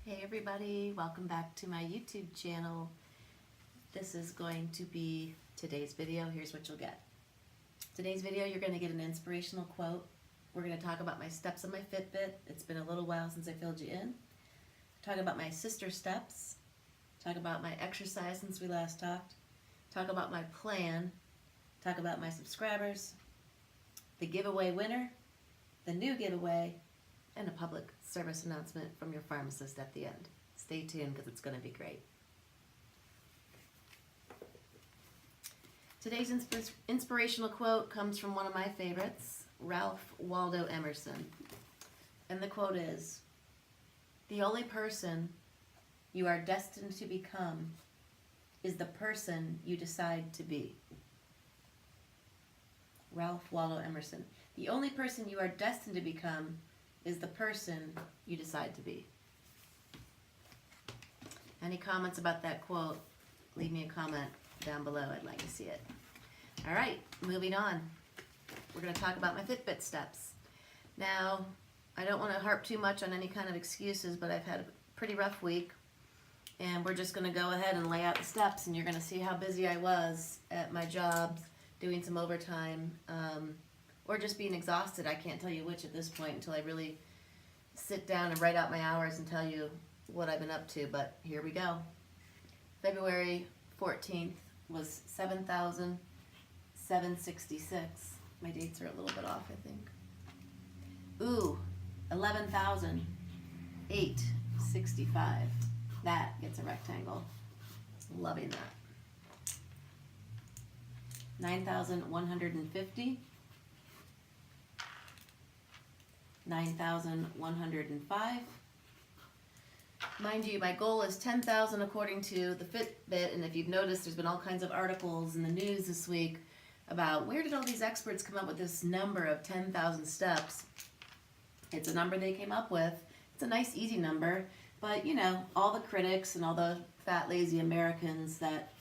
Hey everybody, welcome back to my YouTube channel. This is going to be today's video. Here's what you'll get. Today's video, you're going to get an inspirational quote. We're going to talk about my steps on my Fitbit. It's been a little while since I filled you in. Talk about my sister steps. Talk about my exercise since we last talked. Talk about my plan. Talk about my subscribers. The giveaway winner. The new giveaway. And a public service announcement from your pharmacist at the end. Stay tuned because it's going to be great. Today's inspirational quote comes from one of my favorites, Ralph Waldo Emerson. And the quote is, "The only person you are destined to become is the person you decide to be." Ralph Waldo Emerson. The only person you are destined to become is the person you decide to be. Any comments about that quote? Leave me a comment down below. I'd like to see it. All right, moving on. We're going to talk about my Fitbit steps. Now, I don't want to harp too much on any kind of excuses, but I've had a pretty rough week, and we're just going to go ahead and lay out the steps, and you're going to see how busy I was at my job, doing some overtime, or just being exhausted. I can't tell you which at this point until I really sit down and write out my hours and tell you what I've been up to, but here we go. February 14th was 7,766. My dates are a little bit off, I think. Ooh, 11,865. That gets a rectangle. Loving that. 9,150. 9,105. Mind you, my goal is 10,000 according to the Fitbit, and if you've noticed, there's been all kinds of articles in the news this week about where did all these experts come up with this number of 10,000 steps. It's a number they came up with. It's a nice, easy number, but you know, all the critics and all the fat, lazy Americans that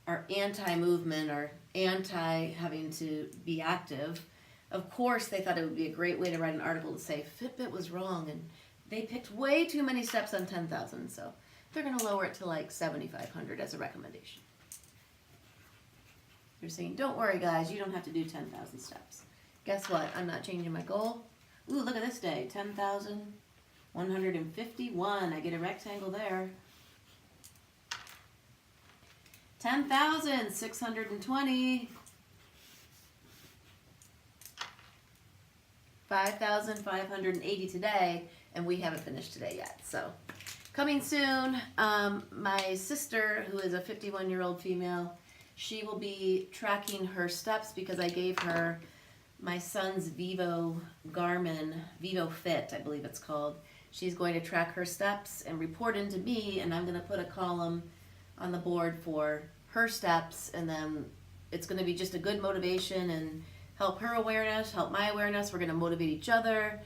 are anti-movement or anti-having to be active, of course, they thought it would be a great way to write an article to say Fitbit was wrong and they picked way too many steps on 10,000, so they're going to lower it to like 7,500 as a recommendation. They're saying, don't worry guys, you don't have to do 10,000 steps. Guess what? I'm not changing my goal. Ooh, look at this day, 10,151. I get a rectangle there. 10,620. 5,580 today, and we haven't finished today yet. So, coming soon, my sister, who is a 51-year-old female, she will be tracking her steps because I gave her my son's Garmin Vivo Fit, I believe it's called. She's going to track her steps and report into me, and I'm going to put a column on the board for her steps, and then it's going to be just a good motivation and help her awareness, help my awareness. We're going to motivate each other.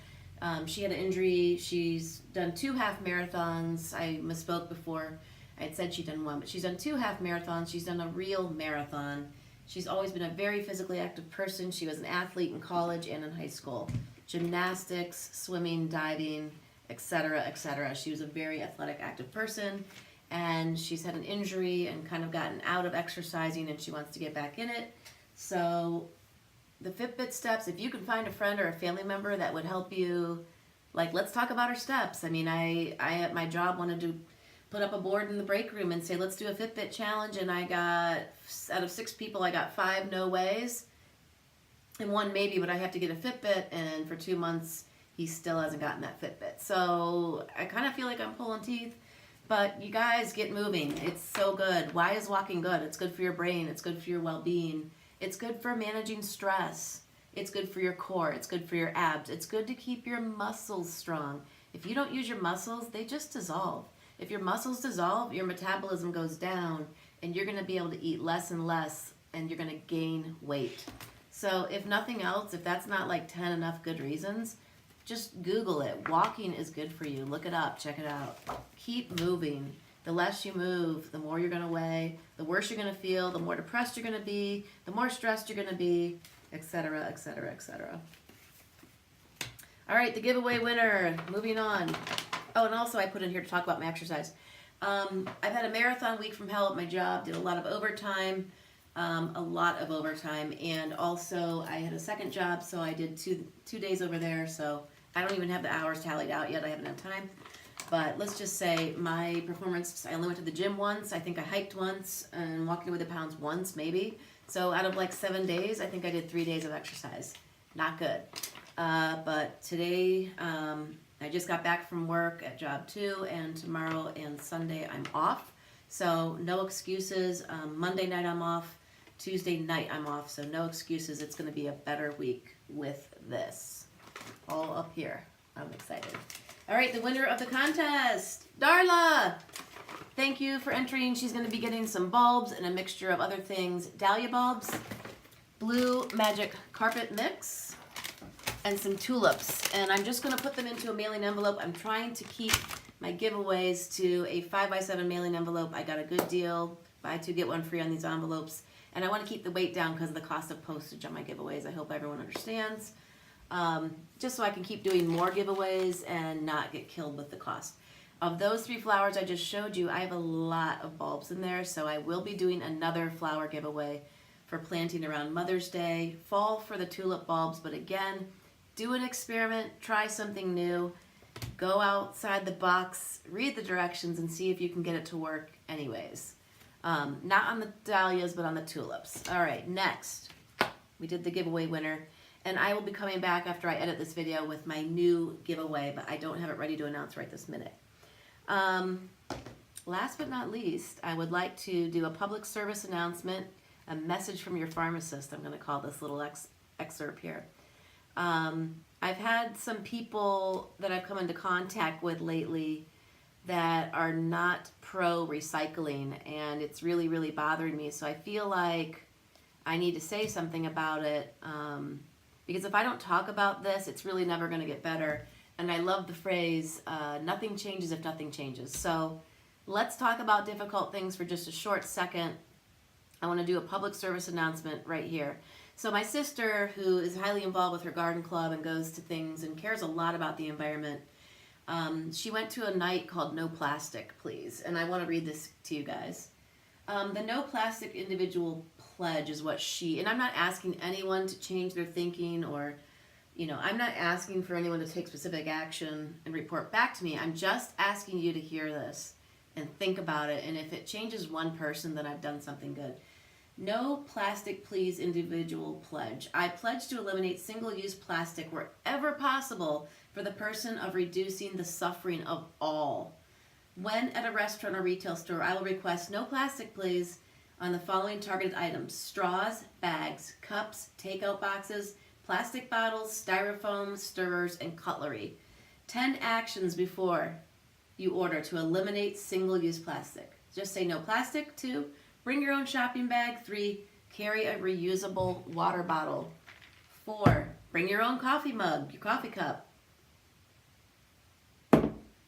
She had an injury. She's done 2 half marathons. I misspoke before. I had said she'd done 1, but she's done 2 half marathons. She's done a real marathon. She's always been a very physically active person. She was an athlete in college and in high school. Gymnastics, swimming, diving, etc., etc. She was a very athletic, active person, and she's had an injury and kind of gotten out of exercising, and she wants to get back in it. So the Fitbit steps, if you can find a friend or a family member that would help you, like, let's talk about our steps. I mean, I at my job wanted to put up a board in the break room and say, let's do a Fitbit challenge, and I got, out of 6 people, I got 5 no ways, and 1 maybe, but I have to get a Fitbit, and for 2 months, he still hasn't gotten that Fitbit. So I kind of feel like I'm pulling teeth, but you guys get moving. It's so good. Why is walking good? It's good for your brain. It's good for your well-being. It's good for managing stress. It's good for your core. It's good for your abs. It's good to keep your muscles strong. If you don't use your muscles, they just dissolve. If your muscles dissolve, your metabolism goes down, and you're going to be able to eat less and less, and you're going to gain weight. So if nothing else, if that's not like 10 enough good reasons, just Google it. Walking is good for you. Look it up. Check it out. Keep moving. The less you move, the more you're going to weigh, the worse you're going to feel, the more depressed you're going to be, the more stressed you're going to be, etc., etc., etc. All right, the giveaway winner. Moving on. Oh, and also I put in here to talk about my exercise. I've had a marathon week from hell at my job, did a lot of overtime, and also I had a second job, so I did two days over there, so I don't even have the hours tallied out yet. I haven't had time. But let's just say my performance, I only went to the gym once. I think I hiked once and walked away with the pounds once, maybe. So out of like 7 days, I think I did 3 days of exercise. Not good. But today, I just got back from work at job 2, and tomorrow and Sunday I'm off. So no excuses. Monday night I'm off. Tuesday night I'm off. So no excuses. It's going to be a better week with this. All up here. I'm excited. All right, the winner of the contest, Darla. Thank you for entering. She's going to be getting some bulbs and a mixture of other things. Dahlia bulbs, blue magic carpet mix, and some tulips. And I'm just going to put them into a mailing envelope. I'm trying to keep my giveaways to a 5x7 mailing envelope. I got a good deal. Buy 2, get 1 free on these envelopes. And I want to keep the weight down because of the cost of postage on my giveaways. I hope everyone understands. Just so I can keep doing more giveaways and not get killed with the cost. Of those 3 flowers I just showed you, I have a lot of bulbs in there, so I will be doing another flower giveaway for planting around Mother's Day. Fall for the tulip bulbs, but again, do an experiment, try something new, go outside the box, read the directions, and see if you can get it to work anyways. Not on the dahlias, but on the tulips. All right, next, we did the giveaway winner. And I will be coming back after I edit this video with my new giveaway, but I don't have it ready to announce right this minute. Last but not least, I would like to do a public service announcement, a message from your pharmacist. I'm going to call this little excerpt here. I've had some people that I've come into contact with lately that are not pro-recycling, and it's really, really bothering me. So I feel like I need to say something about it. Because if I don't talk about this, it's really never going to get better. And I love the phrase, nothing changes if nothing changes. So let's talk about difficult things for just a short second. I want to do a public service announcement right here. So my sister, who is highly involved with her garden club and goes to things and cares a lot about the environment, she went to a night called No Plastic, Please. And I want to read this to you guys. The No Plastic Individual Pledge is what and I'm not asking anyone to change their thinking or, I'm not asking for anyone to take specific action and report back to me. I'm just asking you to hear this and think about it. And if it changes one person, then I've done something good. No Plastic Please Individual Pledge. I pledge to eliminate single-use plastic wherever possible for the person of reducing the suffering of all. When at a restaurant or retail store, I will request no plastic, please, on the following targeted items: straws, bags, cups, takeout boxes, plastic bottles, styrofoam, stirrers, and cutlery. 10 actions before you order to eliminate single-use plastic. Just say no plastic. 2, bring your own shopping bag. 3, carry a reusable water bottle. 4, bring your own coffee mug, your coffee cup.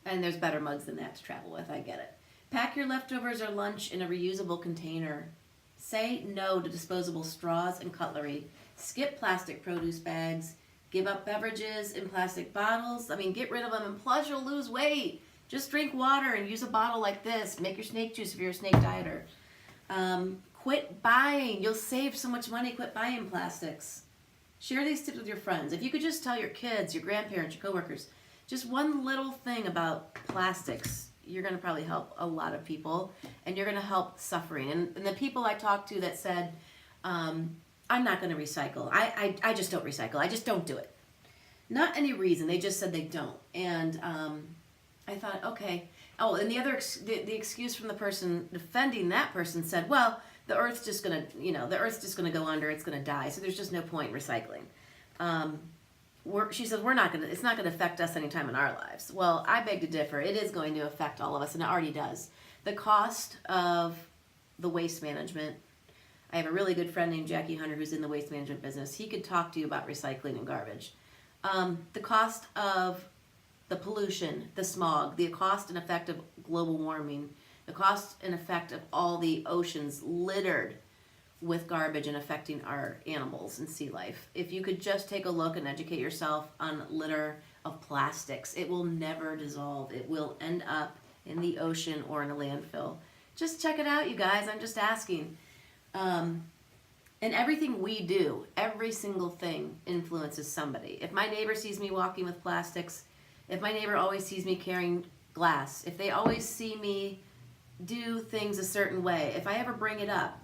And there's better mugs than that to travel with, I get it. Pack your leftovers or lunch in a reusable container. Say no to disposable straws and cutlery. Skip plastic produce bags. Give up beverages in plastic bottles. Get rid of them, and plus you'll lose weight. Just drink water and use a bottle like this. Make your snake juice if you're a snake dieter. Quit buying. You'll save so much money. Quit buying plastics. Share these tips with your friends. If you could just tell your kids, your grandparents, your coworkers, just one little thing about plastics, you're going to probably help a lot of people, and you're going to help suffering. And the people I talked to that said, I'm not going to recycle. I just don't recycle. I just don't do it. Not any reason. They just said they don't. And I thought, okay. Oh, and the excuse from the person defending that person said, well, the earth's just going to go under. It's going to die. So there's just no point in recycling. She says, it's not going to affect us anytime in our lives. Well, I beg to differ. It is going to affect all of us, and it already does. The cost of the waste management. I have a really good friend named Jackie Hunter who's in the waste management business. He could talk to you about recycling and garbage. The cost of the pollution, the smog, the cost and effect of global warming, the cost and effect of all the oceans littered with garbage and affecting our animals and sea life. If you could just take a look and educate yourself on litter, of plastics. It will never dissolve. It will end up in the ocean or in a landfill. Just check it out, you guys. I'm just asking. And everything we do, every single thing influences somebody. If my neighbor sees me walking with plastics, if my neighbor always sees me carrying glass, if they always see me do things a certain way, if I ever bring it up,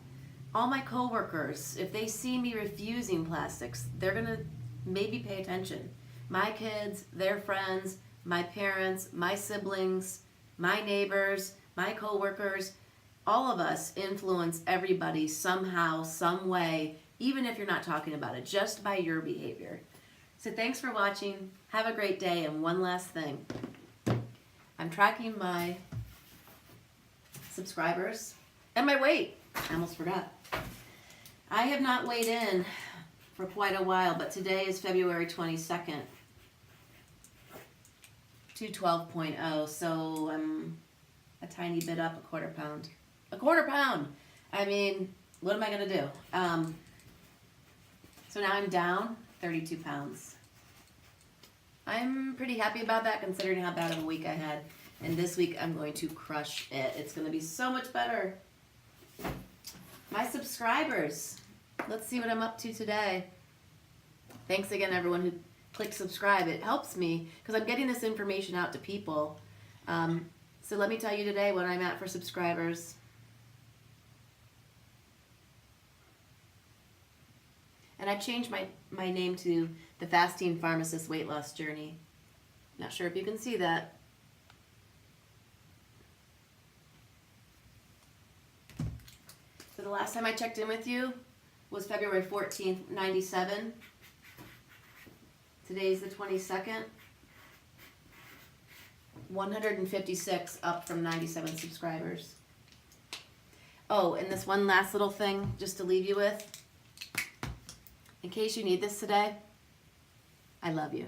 all my coworkers, if they see me refusing plastics, they're gonna maybe pay attention. My kids, their friends, my parents, my siblings, my neighbors, my coworkers, all of us influence everybody somehow, some way, even if you're not talking about it, just by your behavior. So thanks for watching. Have a great day. And one last thing. I'm tracking my subscribers and my weight. I almost forgot. I have not weighed in for quite a while, but today is February 22nd. 212.0, so I'm a tiny bit up, a quarter pound. A quarter pound! I mean, what am I going to do? So now I'm down 32 pounds. I'm pretty happy about that considering how bad of a week I had. And this week I'm going to crush it. It's going to be so much better. My subscribers. Let's see what I'm up to today. Thanks again, everyone who clicked subscribe. It helps me because I'm getting this information out to people. So let me tell you today what I'm at for subscribers. And I've changed my name to the Fasting Pharmacist Weight Loss Journey. Not sure if you can see that. So the last time I checked in with you was February 14th, 97. Today's the 22nd. 156 up from 97 subscribers. Oh, and this one last little thing just to leave you with. In case you need this today, I love you.